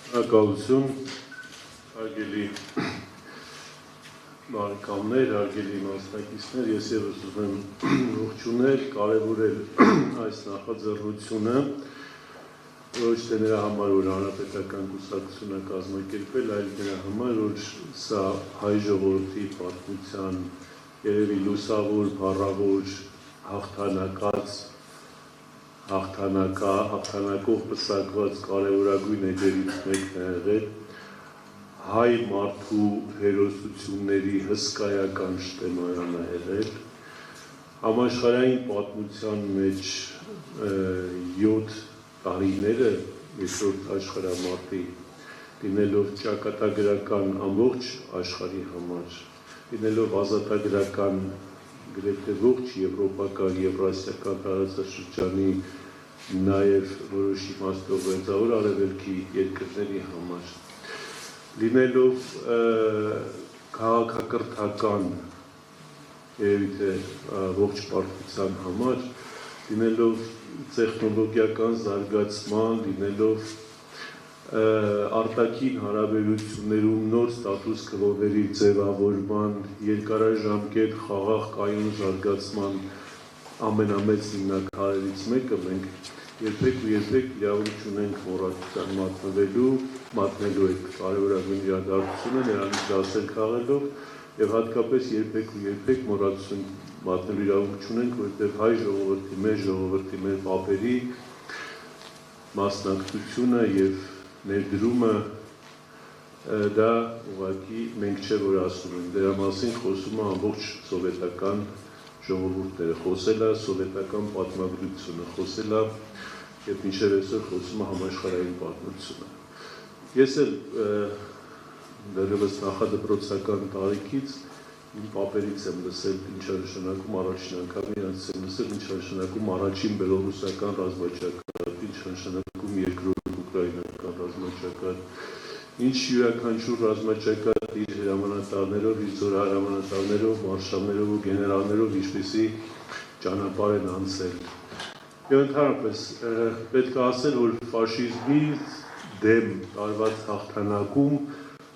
Շնորհակալություն, հարգելի բարեկամներ, հարգելի մասնակիցներ, ես ևս ուզում եմ ողջունել, կարևորել այս նախաձեռնությունը, ոչ թե նրա համար, որ հանրապետական կուսակցությունը կազմակերպել, այլ նրա համար, որ սա հայ ժողովրդի պատմության երևի լուսավոր, փառավոր, հաղթանակով պսակված կարևորագույն էջերից մեկն է եղել հայ մարդու հերոսությունների հսկայական շտեմարանը եղել համաշխարհային պատմության մեջ 7 տարիները երկրորդ աշխարհամարտի լինելով ճակատագրական ամբողջ աշխարհի համար լինելով ազատագրական գրեթե ողջ եվրոպական, եվրասիական տարածաշրջանի նաև որոշ իմաստով գծավոր արևելքի երկրների համար լինելով քաղաքակրթական երևի թե ողջ պարտության համար լինելով տեխնոլոգիական զարգացման լինելով արտաքին հարաբերություններում նոր ստատուս քվոների ձևավորման երկարաժամկետ խաղաղ կայուն զարգացման ամենամեծ հիմնաքարերից մեկը մենք երբեք իրավունք չունենք մոռացության մատնելու այդ կարևորագույն իրադարձությունը նրանից դասեր քաղելով եւ հատկապես երբեք մոռացություն մատնելու իրավունք չունենք որովհետեւ հայ ժողովրդի մեր պապերի մասնակցությունը եւ ներդրումը դա ուղղակի մենք չէ որ ասում ենք դրա մասին խոսում է ամբողջ սովետական ժողովուրդները խոսել է սովետական պատմագրությունը խոսել է եւ մինչեւ այսօր խոսում է համաշխարհային պատմությունը ես էլ դեռևս նախադպրոցական տարիքից իմ պապերից եմ լսել ինչ է նշանակում առաջին անգամ իրանց եմ լսել ինչ է նշանակում առաջին բելոռուսական ռազմաճակատ ինչ է նշանակում երկրորդ ուկրաինական ռազմաճակատ ինչ յուրաքանչյուր ռազմաճակատ իր հրամանատարներով, իր զորահրամանատարներով, մարշալներով ու գեներալներով ինչպեսի ճանապարհ են անցել։ Եվ ընդհանրապես պետք է ասել, որ ֆաշիզմի դեմ տարված հաղթանակում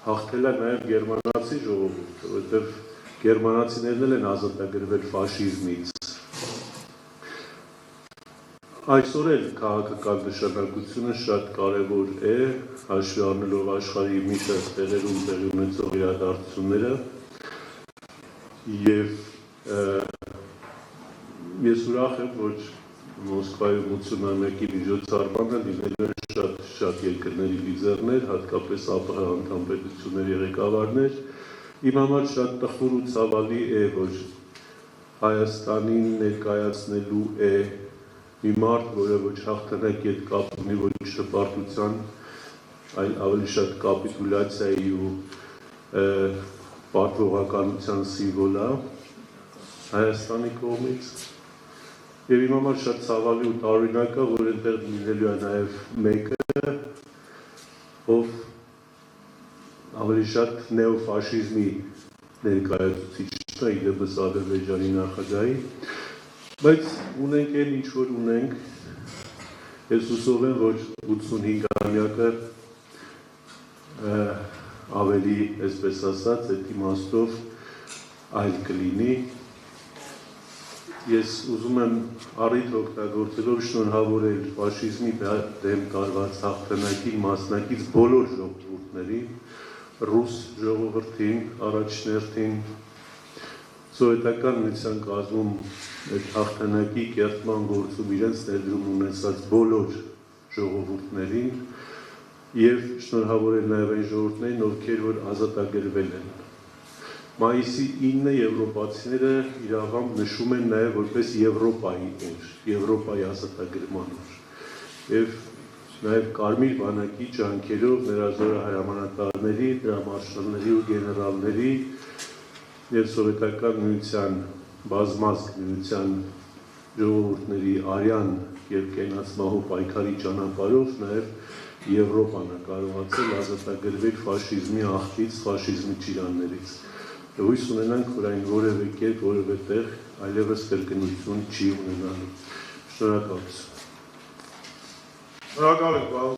հաղթել է նաև գերմանացի ժողովուրդը, որովհետև գերմանացիներն էլ են ազատագրվել ֆաշիզմից։ Այսօր էլ քաղաքական նշանակությունը շատ կարևոր է, հաշվի առնելով աշխարհի մի շարք տեղերում տեղի ունեցող իրադարձությունները եւ ես ուրախ եմ, որ Մոսկվայում 81-ի միջոցառմանը լինելու են շատ երկրների լիդերներ, հատկապես ԱՊՀ անդամ պետությունների ղեկավարներ։ Իմ համար շատ տխուր ու ցավալի է, որ Հայաստանին ներկայացնելու է մի մարդ, որը ոչ հաղթանակի հետ կապ ունի, ոչ հպարտության, այլ ավելի շատ կապիտուլյացիայի ու պարտվողականության սիմվոլ է Հայաստանի կողմից։ Եվ իմ համար շատ ցավալի ու տարօրինակ է, որ այնտեղ լինելու է նաև մեկը, ով ավելի շատ նեոֆաշիզմի ներկայացուցիչն է, իդեպս Ադրբեջանի նախագահի, բայց ունենք էլ ինչ որ ունենք, ես հուսով եմ, որ 85-ամյակը ավելի, այսպես ասած, այդ իմաստով այլ կլինի։ Ես ուզում եմ առիթ օգտագործելով շնորհավորել ֆաշիզմի դեմ տարված հաղթանակի մասնակից բոլոր ժողովուրդներին, ռուս ժողովրդին, առաջնորդին, սովետական միության կազմում այդ հաղթանակի կերտման գործում իրենց ներդրում ունեցած բոլոր ժողովուրդներին եւ շնորհավորել նաեւ այն ժողովուրդներին, ովքեր որ ազատագրվել են։ Մայիսի 9-ը եվրոպացիները իրավամբ նշում են նաև որպես Եվրոպայի օր, Եվրոպայի ազատագրման օր։ Եվ նաև Կարմիր բանակի ջանքերով նրա զորահրամանատարների, նրա մարշալների ու գեներալների եւ սովետական միության բազմազգ միության ժողովուրդների արյան եւ կենացմահու պայքարի ճանապարհով նաև Եվրոպան է կարողացել ազատագրվել ֆաշիզմի աղբից, ֆաշիզմի ճիրաններից։ Հույս ունենանք, որ այն որևէ կերպ, որևէ տեղ այլևս կրկնություն չի ունենալու։ Շնորհակալություն։ Շնորհակալ ենք,